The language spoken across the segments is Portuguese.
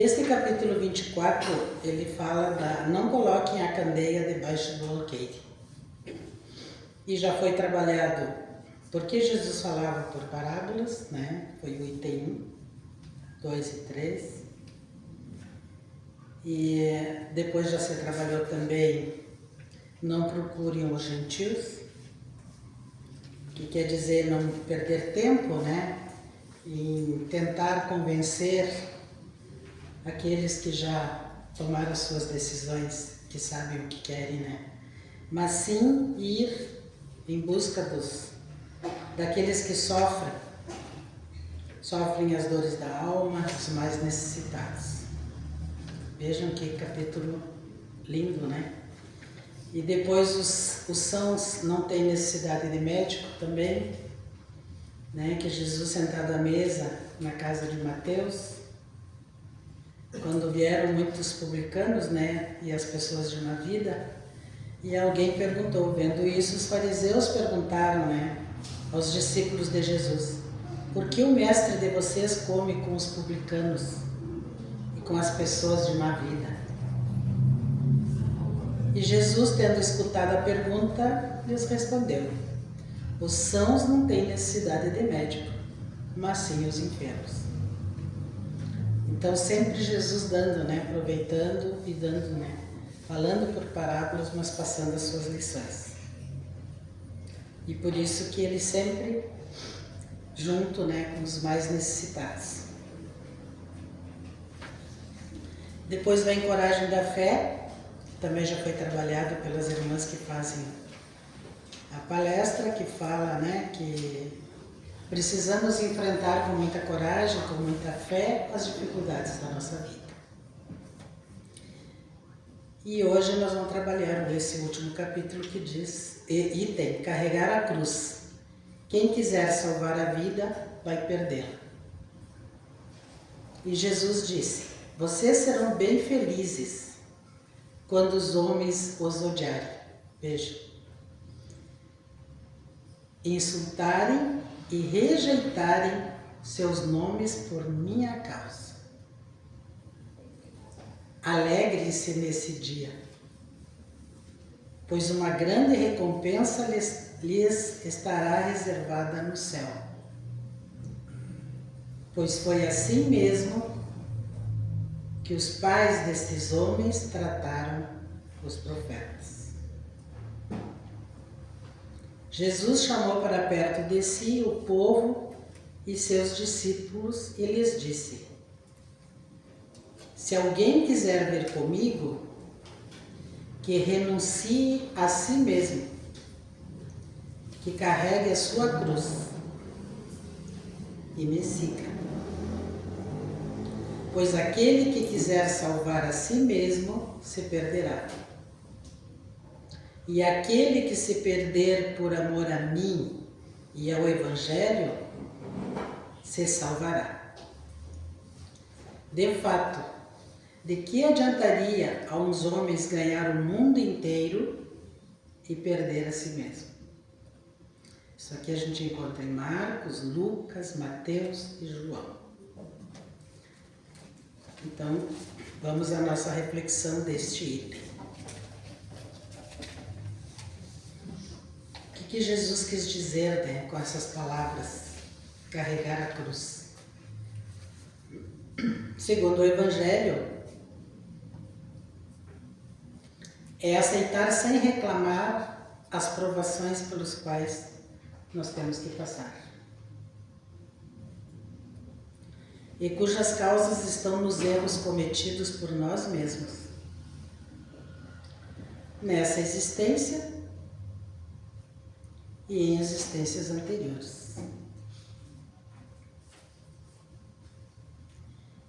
Este capítulo 24, ele fala da não coloquem a candeia debaixo do alqueire. E já foi trabalhado porque Jesus falava por parábolas, né? Foi o item 1, 2 e 3. E depois já se trabalhou também não procurem os gentios, que quer dizer não perder tempo, né? Em tentar convencer aqueles que já tomaram suas decisões, que sabem o que querem, né? Mas sim ir em busca daqueles que sofrem as dores da alma, os mais necessitados. Vejam que capítulo lindo, né? E depois os sãos não têm necessidade de médico também, né? Que Jesus sentado à mesa na casa de Mateus, quando vieram muitos publicanos, né, e as pessoas de uma vida, e alguém perguntou, vendo isso, os fariseus perguntaram, né, aos discípulos de Jesus, por que o mestre de vocês come com os publicanos e com as pessoas de má vida? E Jesus, tendo escutado a pergunta, lhes respondeu, os sãos não têm necessidade de médico, mas sim os enfermos. Então sempre Jesus dando, né, aproveitando e dando, né, falando por parábolas, mas passando as suas lições. E por isso que ele sempre junto, né, com os mais necessitados. Depois vem Coragem da Fé, também já foi trabalhado pelas irmãs que fazem a palestra, que fala, né, que precisamos enfrentar com muita coragem, com muita fé, as dificuldades da nossa vida. E hoje nós vamos trabalhar esse último capítulo que diz, item, carregar a cruz. Quem quiser salvar a vida, vai perdê-la. E Jesus disse, vocês serão bem felizes quando os homens os odiarem. Veja. Insultarem e rejeitarem seus nomes por minha causa. Alegre-se nesse dia, pois uma grande recompensa lhes estará reservada no céu. Pois foi assim mesmo que os pais destes homens trataram os profetas. Jesus chamou para perto de si o povo e seus discípulos e lhes disse, se alguém quiser vir comigo, que renuncie a si mesmo, que carregue a sua cruz e me siga. Pois aquele que quiser salvar a si mesmo se perderá. E aquele que se perder por amor a mim e ao Evangelho, se salvará. De fato, de que adiantaria a uns homens ganhar o mundo inteiro e perder a si mesmo? Isso aqui a gente encontra em Marcos, Lucas, Mateus e João. Então, vamos à nossa reflexão deste item. O que Jesus quis dizer, né, com essas palavras, carregar a cruz? Segundo o Evangelho, é aceitar sem reclamar as provações pelos quais nós temos que passar. E cujas causas estão nos erros cometidos por nós mesmos. Nessa existência e em existências anteriores.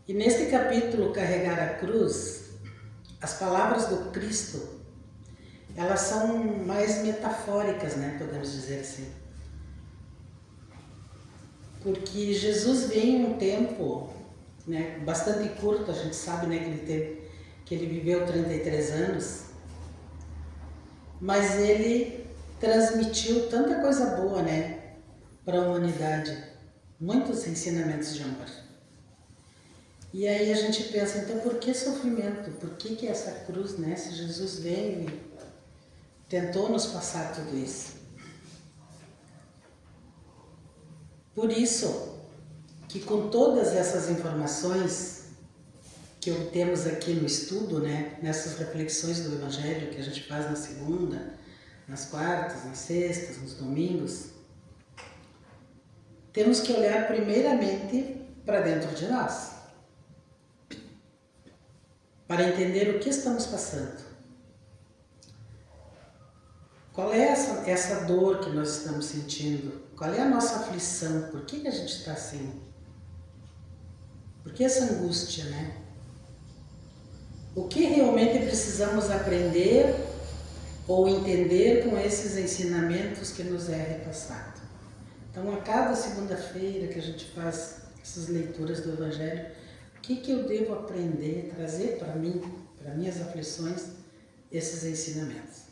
E neste capítulo, Carregar a Cruz, as palavras do Cristo, elas são mais metafóricas, né, podemos dizer assim. Porque Jesus veio em um tempo, né, bastante curto, a gente sabe, né, que ele viveu 33 anos, mas ele transmitiu tanta coisa boa, né, para a humanidade, muitos ensinamentos de amor. E aí a gente pensa, então por que sofrimento? Por que essa cruz, né? Se Jesus veio e tentou nos passar tudo isso. Por isso que com todas essas informações que obtemos aqui no estudo, né? Nessas reflexões do Evangelho que a gente faz na segunda, nas quartas, nas sextas, nos domingos, temos que olhar primeiramente para dentro de nós, para entender o que estamos passando. Qual é essa dor que nós estamos sentindo? Qual é a nossa aflição? Por que a gente está assim? Por que essa angústia, né? O que realmente precisamos aprender ou entender com esses ensinamentos que nos é repassado? Então, a cada segunda-feira que a gente faz essas leituras do Evangelho, o que eu devo aprender, trazer para mim, para minhas aflições, esses ensinamentos?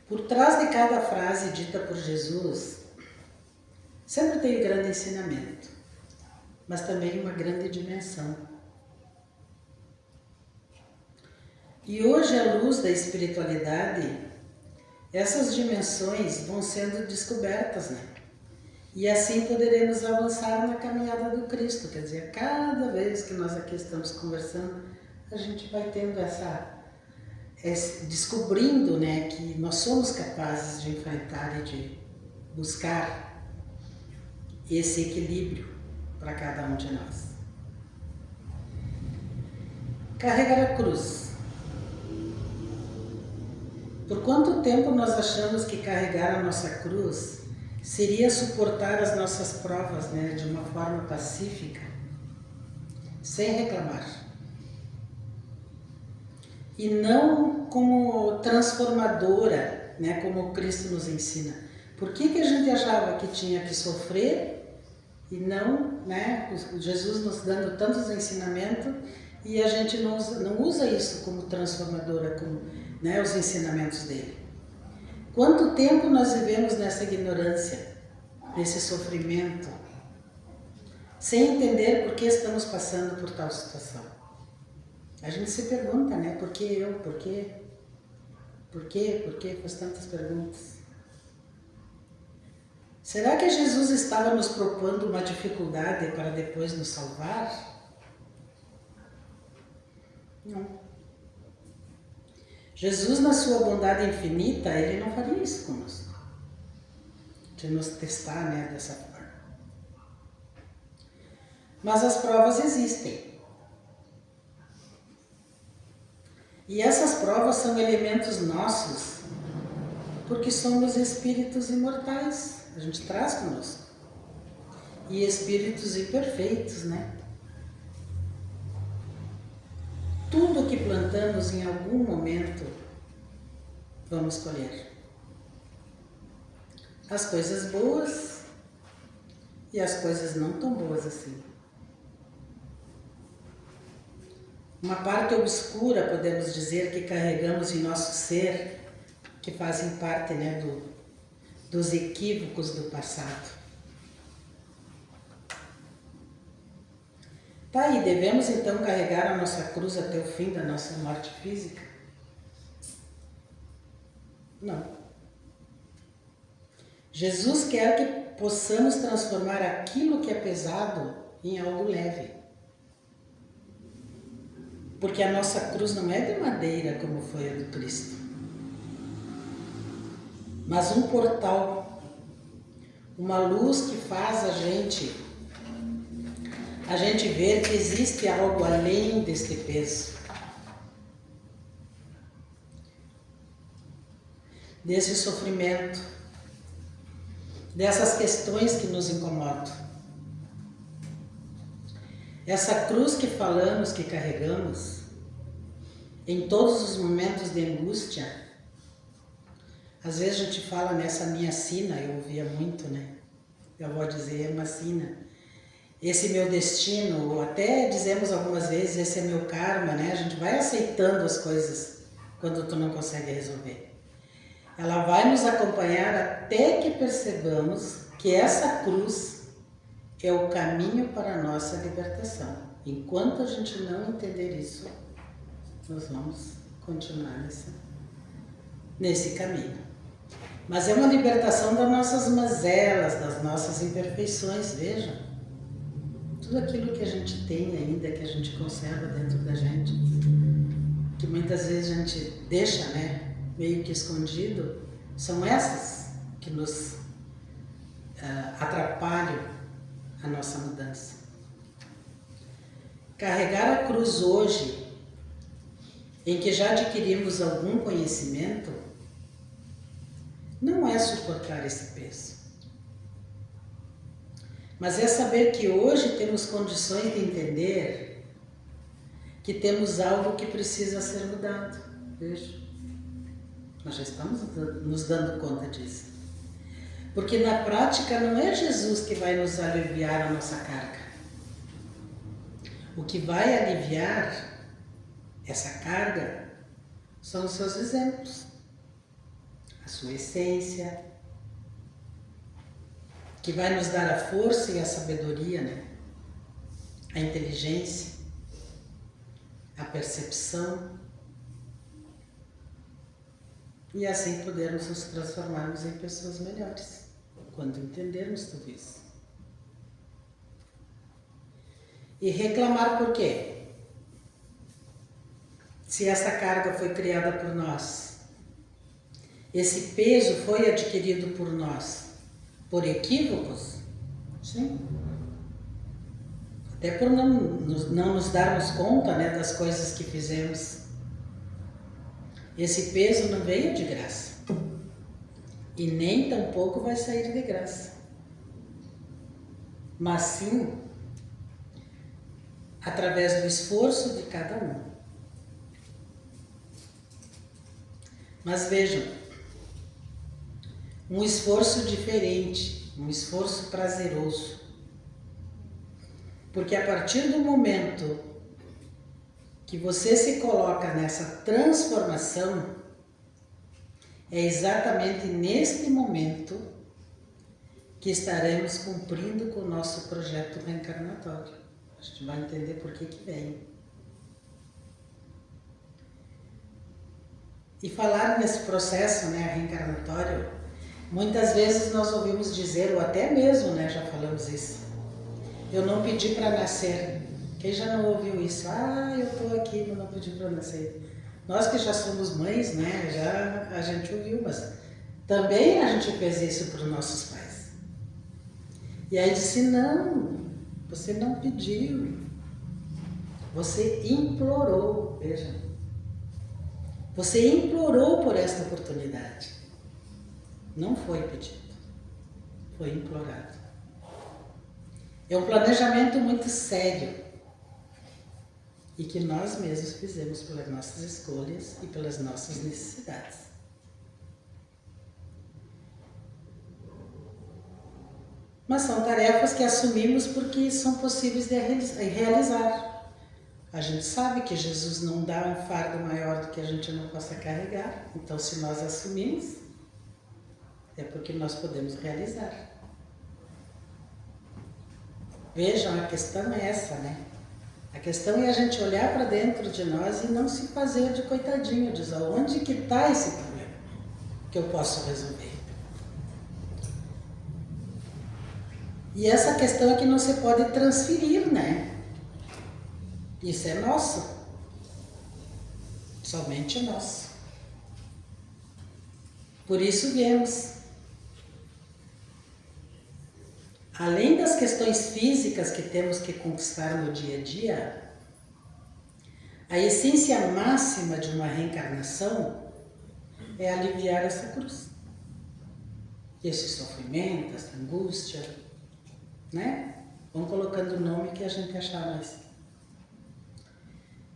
Por trás de cada frase dita por Jesus, sempre tem um grande ensinamento, mas também uma grande dimensão. E hoje, à luz da espiritualidade, essas dimensões vão sendo descobertas, né? E assim poderemos avançar na caminhada do Cristo. Quer dizer, cada vez que nós aqui estamos conversando, a gente vai tendo descobrindo, né, que nós somos capazes de enfrentar e de buscar esse equilíbrio para cada um de nós. Carregar a cruz. Por quanto tempo nós achamos que carregar a nossa cruz seria suportar as nossas provas, né, de uma forma pacífica, sem reclamar? E não como transformadora, né, como Cristo nos ensina. Por que a gente achava que tinha que sofrer e não, né, Jesus nos dando tantos ensinamentos e a gente não usa isso como transformadora, como, né, os ensinamentos dele? Quanto tempo nós vivemos nessa ignorância, nesse sofrimento, sem entender por que estamos passando por tal situação? A gente se pergunta, né? Por que eu? Por quê? Por quê? Por quê? Faz tantas perguntas. Será que Jesus estava nos propondo uma dificuldade para depois nos salvar? Não. Jesus, na sua bondade infinita, ele não faria isso conosco, de nos testar, né, dessa forma. Mas as provas existem. E essas provas são elementos nossos, porque somos espíritos imortais, a gente traz conosco. E espíritos imperfeitos, né? Tudo que plantamos em algum momento, vamos colher. As coisas boas e as coisas não tão boas assim. Uma parte obscura, podemos dizer, que carregamos em nosso ser, que fazem parte, né, dos equívocos do passado. Tá aí, devemos então carregar a nossa cruz até o fim da nossa morte física? Não. Jesus quer que possamos transformar aquilo que é pesado em algo leve. Porque a nossa cruz não é de madeira como foi a do Cristo, mas um portal, uma luz que faz a gente ver que existe algo além deste peso, desse sofrimento, dessas questões que nos incomodam. Essa cruz que falamos, que carregamos, em todos os momentos de angústia, às vezes a gente fala nessa minha sina, eu ouvia muito, né? Eu vou dizer, é uma sina. Esse meu destino, ou até dizemos algumas vezes, esse é meu karma, né? A gente vai aceitando as coisas quando tu não consegue resolver. Ela vai nos acompanhar até que percebamos que essa cruz é o caminho para a nossa libertação. Enquanto a gente não entender isso, nós vamos continuar nesse caminho. Mas é uma libertação das nossas mazelas, das nossas imperfeições, vejam. Tudo aquilo que a gente tem ainda, que a gente conserva dentro da gente, que muitas vezes a gente deixa, né, meio que escondido, são essas que nos atrapalham a nossa mudança. Carregar a cruz hoje, em que já adquirimos algum conhecimento, não é suportar esse peso, mas é saber que hoje temos condições de entender que temos algo que precisa ser mudado. Veja, nós já estamos nos dando conta disso. Porque na prática não é Jesus que vai nos aliviar a nossa carga. O que vai aliviar essa carga são os seus exemplos, a sua essência, que vai nos dar a força e a sabedoria, né? A inteligência, a percepção, e assim podermos nos transformarmos em pessoas melhores, quando entendermos tudo isso. E reclamar por quê? Se essa carga foi criada por nós, esse peso foi adquirido por nós, por equívocos? Sim. Até por não nos darmos conta, né, das coisas que fizemos. Esse peso não veio de graça. E nem tampouco vai sair de graça. Mas sim, através do esforço de cada um. Mas vejam, um esforço diferente, um esforço prazeroso. Porque a partir do momento que você se coloca nessa transformação, é exatamente neste momento que estaremos cumprindo com o nosso projeto reencarnatório. A gente vai entender por que vem. E falar nesse processo, né, reencarnatório, muitas vezes nós ouvimos dizer, ou até mesmo, né, já falamos isso, eu não pedi para nascer. Quem já não ouviu isso? Ah, eu estou aqui, mas não pedi para nascer. Nós que já somos mães, né, já a gente ouviu, mas também a gente fez isso para os nossos pais. E aí disse, não, você não pediu, você implorou, veja. Você implorou por esta oportunidade. Não foi pedido, foi implorado. É um planejamento muito sério e que nós mesmos fizemos pelas nossas escolhas e pelas nossas necessidades. Mas são tarefas que assumimos porque são possíveis de realizar. A gente sabe que Jesus não dá um fardo maior do que a gente não possa carregar. Então, se nós assumimos, é porque nós podemos realizar. Vejam, a questão é essa, né? A questão é a gente olhar para dentro de nós e não se fazer de coitadinho, dizer onde que está esse problema que eu posso resolver. E essa questão é que não se pode transferir, né? Isso é nosso. Somente nosso. Por isso viemos. Além das questões físicas que temos que conquistar no dia a dia, a essência máxima de uma reencarnação é aliviar essa cruz. Esse sofrimento, essa angústia, né? Vamos colocando o nome que a gente achar mais.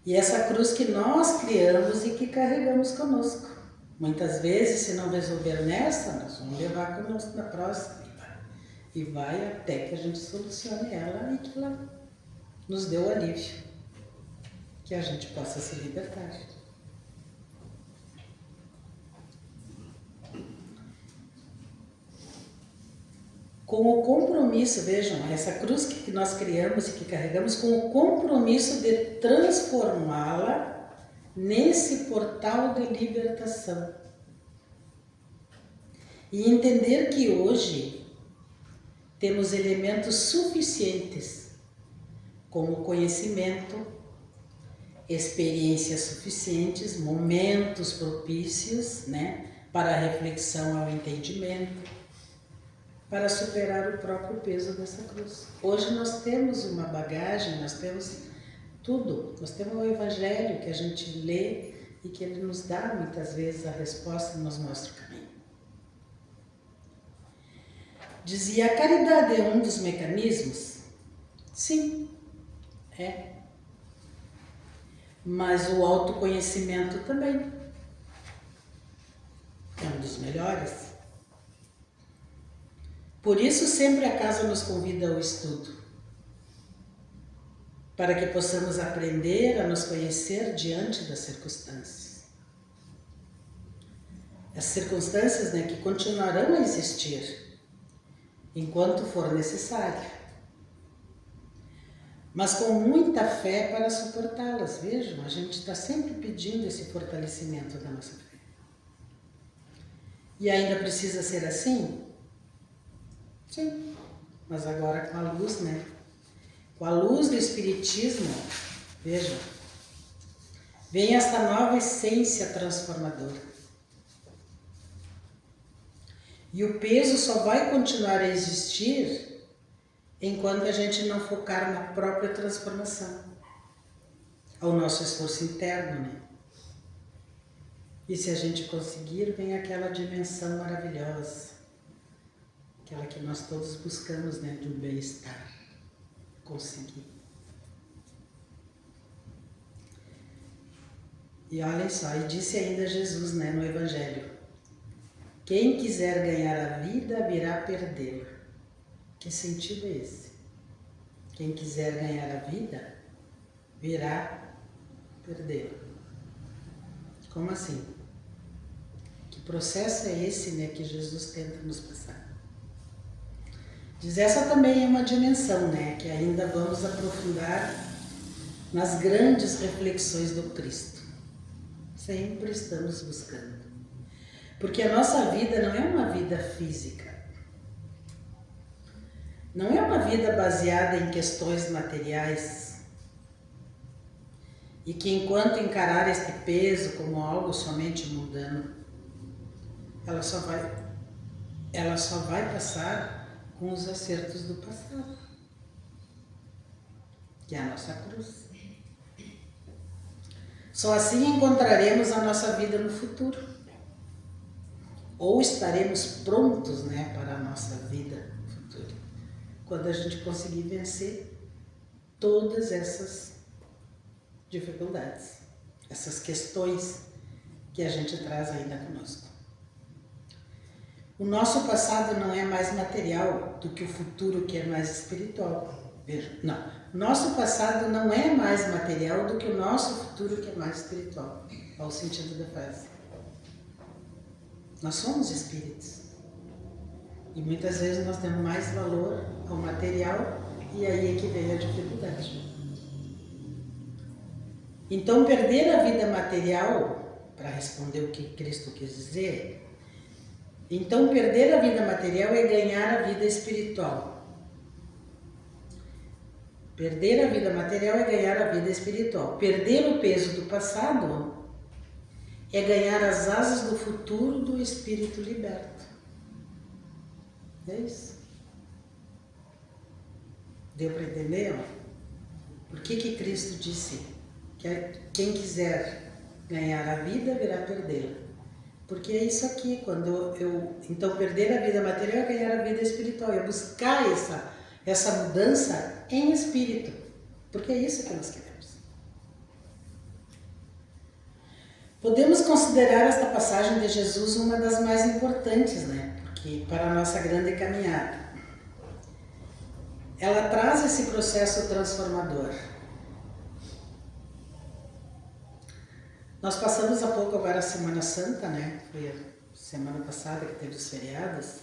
E essa cruz que nós criamos e que carregamos conosco. Muitas vezes, se não resolver nessa, nós vamos levar conosco na próxima. E vai até que a gente solucione ela e que ela nos dê o alívio. Que a gente possa se libertar. com o compromisso, vejam, essa cruz que nós criamos e que carregamos, com o compromisso de transformá-la nesse portal de libertação. E entender que hoje temos elementos suficientes, como conhecimento, experiências suficientes, momentos propícios, né, para a reflexão ao entendimento, para superar o próprio peso dessa cruz. Hoje nós temos uma bagagem, nós temos tudo. Nós temos o Evangelho que a gente lê e que ele nos dá muitas vezes a resposta e nos mostra o caminho. Dizia, a caridade é um dos mecanismos? Sim, é. Mas o autoconhecimento também é um dos melhores. Por isso sempre a casa nos convida ao estudo, para que possamos aprender a nos conhecer diante das circunstâncias. As circunstâncias, né, que continuarão a existir enquanto for necessário, mas com muita fé para suportá-las. Vejam, a gente está sempre pedindo esse fortalecimento da nossa fé. E ainda precisa ser assim? Sim, mas agora com a luz, né? Com a luz do Espiritismo, vejam, vem esta nova essência transformadora. E o peso só vai continuar a existir enquanto a gente não focar na própria transformação, ao nosso esforço interno, né? E se a gente conseguir, vem aquela dimensão maravilhosa, aquela que nós todos buscamos, né, de um bem-estar, conseguir. E olhem só, e disse ainda Jesus, né, no Evangelho, quem quiser ganhar a vida, virá perdê-la. Que sentido é esse? Quem quiser ganhar a vida, virá perdê-la. Como assim? Que processo é esse, né, que Jesus tenta nos passar? Diz, essa também é uma dimensão, né, que ainda vamos aprofundar nas grandes reflexões do Cristo. Sempre estamos buscando. Porque a nossa vida não é uma vida física. Não é uma vida baseada em questões materiais. E que enquanto encarar este peso como algo somente mundano, ela só vai passar com os acertos do passado, que é a nossa cruz. Só assim encontraremos a nossa vida no futuro. Ou estaremos prontos, né, para a nossa vida futura, quando a gente conseguir vencer todas essas dificuldades, essas questões que a gente traz ainda conosco. O nosso passado não é mais material do que o futuro, que é mais espiritual. Veja, não. Nosso passado não é mais material do que o nosso futuro, que é mais espiritual. Olha o sentido da frase. Nós somos espíritos. E muitas vezes nós damos mais valor ao material e aí é que vem a dificuldade. Então, perder a vida material, para responder o que Cristo quis dizer, então perder a vida material é ganhar a vida espiritual. Perder a vida material é ganhar a vida espiritual. Perder o peso do passado é ganhar as asas do futuro do espírito liberto. É isso. Deu para entender? Por que Cristo disse que quem quiser ganhar a vida virá perdê-la? Porque é isso aqui, então perder a vida material é ganhar a vida espiritual, é buscar essa mudança em espírito, porque é isso que nós queremos. Podemos considerar esta passagem de Jesus uma das mais importantes, né? Porque para a nossa grande caminhada. Ela traz esse processo transformador. Nós passamos há pouco agora a Semana Santa, né? Foi a semana passada que teve os feriados.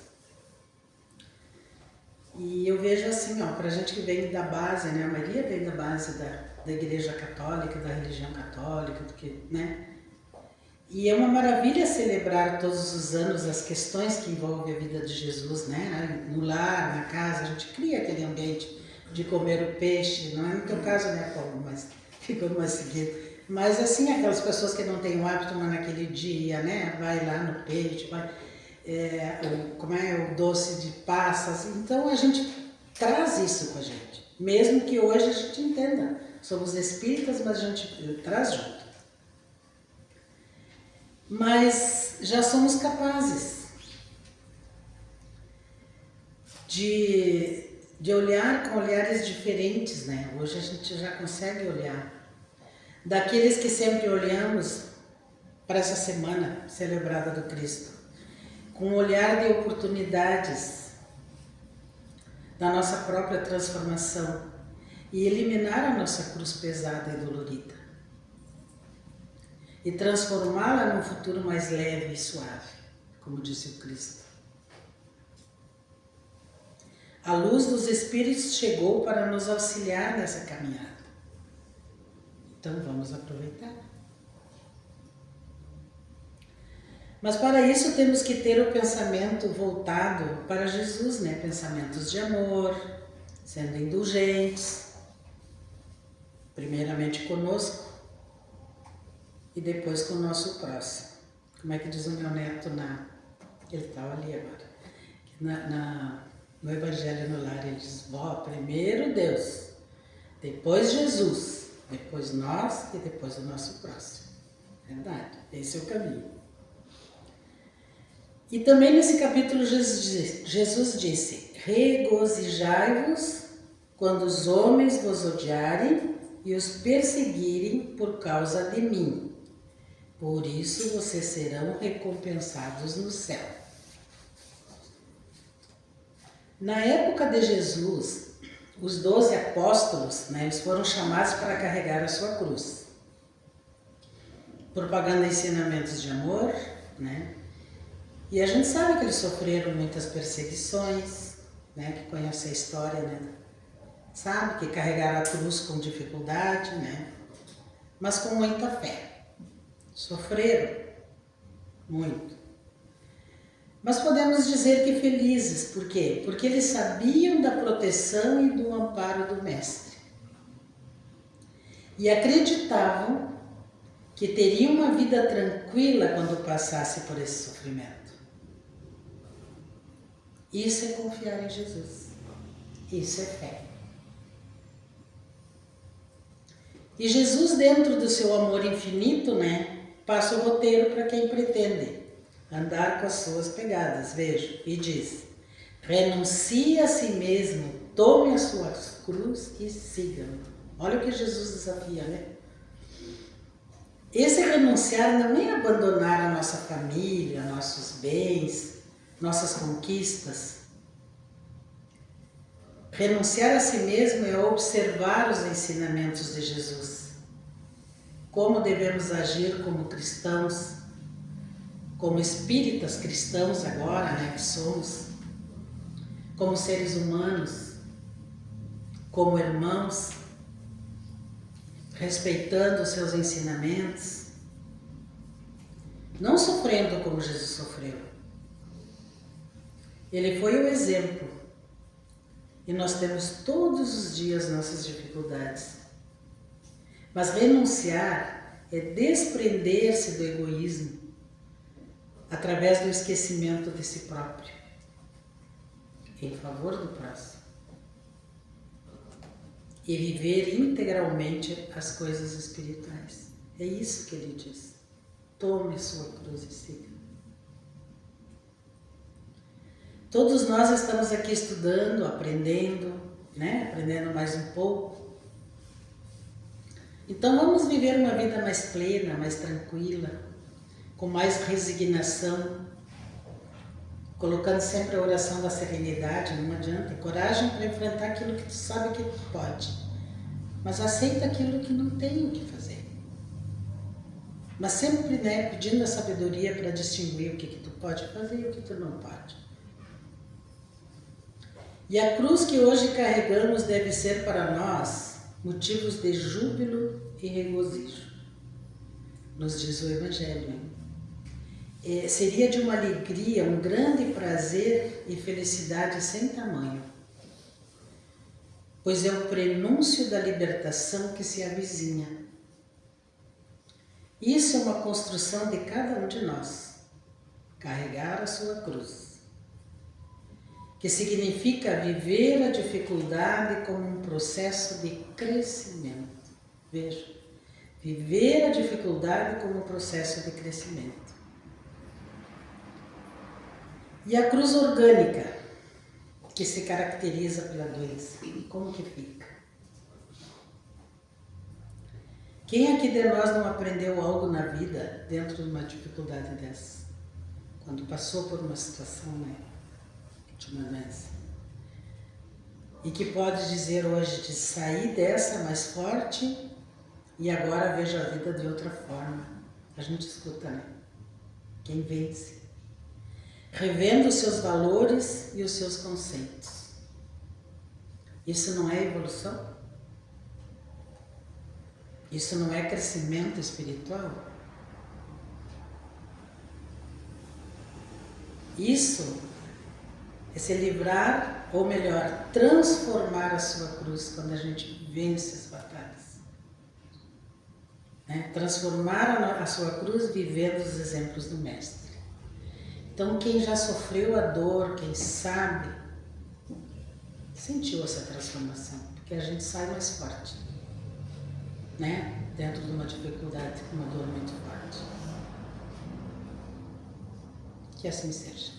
E eu vejo assim, ó, pra gente que vem da base, né? A maioria vem da base da Igreja Católica, da religião católica, do que, né? E é uma maravilha celebrar todos os anos as questões que envolvem a vida de Jesus, né? No lar, na casa, a gente cria aquele ambiente de comer o peixe, não é no teu caso, né, Paulo, mas ficou mais seguido. Mas assim, aquelas pessoas que não têm o hábito, mas naquele dia, né? Vai lá no peixe, vai, como é o doce de passas. Então a gente traz isso com a gente, mesmo que hoje a gente entenda. Somos espíritas, mas a gente traz junto. Mas já somos capazes de olhar com olhares diferentes, né? Hoje a gente já consegue olhar. Daqueles que sempre olhamos para essa semana celebrada do Cristo, com um olhar de oportunidades da nossa própria transformação e eliminar a nossa cruz pesada e dolorida e transformá-la num futuro mais leve e suave, como disse o Cristo. A luz dos Espíritos chegou para nos auxiliar nessa caminhada. Então vamos aproveitar. Mas para isso temos que ter o pensamento voltado para Jesus, né? Pensamentos de amor, sendo indulgentes, primeiramente conosco e depois com o nosso próximo. Como é que diz o meu neto ele estava ali agora, no Evangelho no Lar, ele diz, primeiro Deus, depois Jesus, depois nós e depois o nosso próximo. Verdade, esse é o caminho. E também nesse capítulo Jesus disse, regozijai-vos quando os homens vos odiarem e os perseguirem por causa de mim. Por isso vocês serão recompensados no céu. Na época de Jesus, os 12 apóstolos, né, eles foram chamados para carregar a sua cruz, propagando ensinamentos de amor, né? E a gente sabe que eles sofreram muitas perseguições, né? Que conhece a história, né? Sabe que carregaram a cruz com dificuldade, né? Mas com muita fé. Sofreram muito. Mas podemos dizer que felizes, por quê? Porque eles sabiam da proteção e do amparo do Mestre. E acreditavam que teriam uma vida tranquila quando passasse por esse sofrimento. Isso é confiar em Jesus. Isso é fé. E Jesus, dentro do seu amor infinito, né, passa o roteiro para quem pretende andar com as suas pegadas, veja, e diz, renuncie a si mesmo, tome a sua cruz e siga-me. Olha o que Jesus desafia, né? Esse renunciar não é abandonar a nossa família, nossos bens, nossas conquistas. Renunciar a si mesmo é observar os ensinamentos de Jesus. Como devemos agir como cristãos, como espíritas cristãos agora, né, que somos, como seres humanos, como irmãos, respeitando os seus ensinamentos, não sofrendo como Jesus sofreu. Ele foi o exemplo. E nós temos todos os dias nossas dificuldades. Mas renunciar é desprender-se do egoísmo através do esquecimento de si próprio, em favor do próximo. E viver integralmente as coisas espirituais. É isso que ele diz. Tome sua cruz e siga. Todos nós estamos aqui estudando, aprendendo, né? Aprendendo mais um pouco. Então vamos viver uma vida mais plena, mais tranquila, com mais resignação, colocando sempre a oração da serenidade, não adianta. Coragem para enfrentar aquilo que tu sabe que tu pode, mas aceita aquilo que não tem o que fazer. Mas sempre, né, pedindo a sabedoria para distinguir o que tu pode fazer e o que tu não pode. E a cruz que hoje carregamos deve ser para nós motivos de júbilo e regozijo, nos diz o Evangelho. Seria de uma alegria, um grande prazer e felicidade sem tamanho, pois é o prenúncio da libertação que se avizinha. Isso é uma construção de cada um de nós, carregar a sua cruz, que significa viver a dificuldade como um processo de crescimento. Veja, viver a dificuldade como um processo de crescimento. E a cruz orgânica, que se caracteriza pela doença, como que fica? Quem aqui de nós não aprendeu algo na vida dentro de uma dificuldade dessa? Quando passou por uma situação, né, de uma doença. E que pode dizer hoje de sair dessa mais forte e agora vejo a vida de outra forma. A gente escuta, né? Quem vence. Revendo os seus valores e os seus conceitos. Isso não é evolução? Isso não é crescimento espiritual? Isso é se livrar, ou melhor, transformar a sua cruz quando a gente vence as batalhas. Né? Transformar a sua cruz vivendo os exemplos do Mestre. Então, quem já sofreu a dor, quem sabe, sentiu essa transformação, porque a gente sai mais forte, né? Dentro de uma dificuldade, uma dor muito forte. Que assim seja.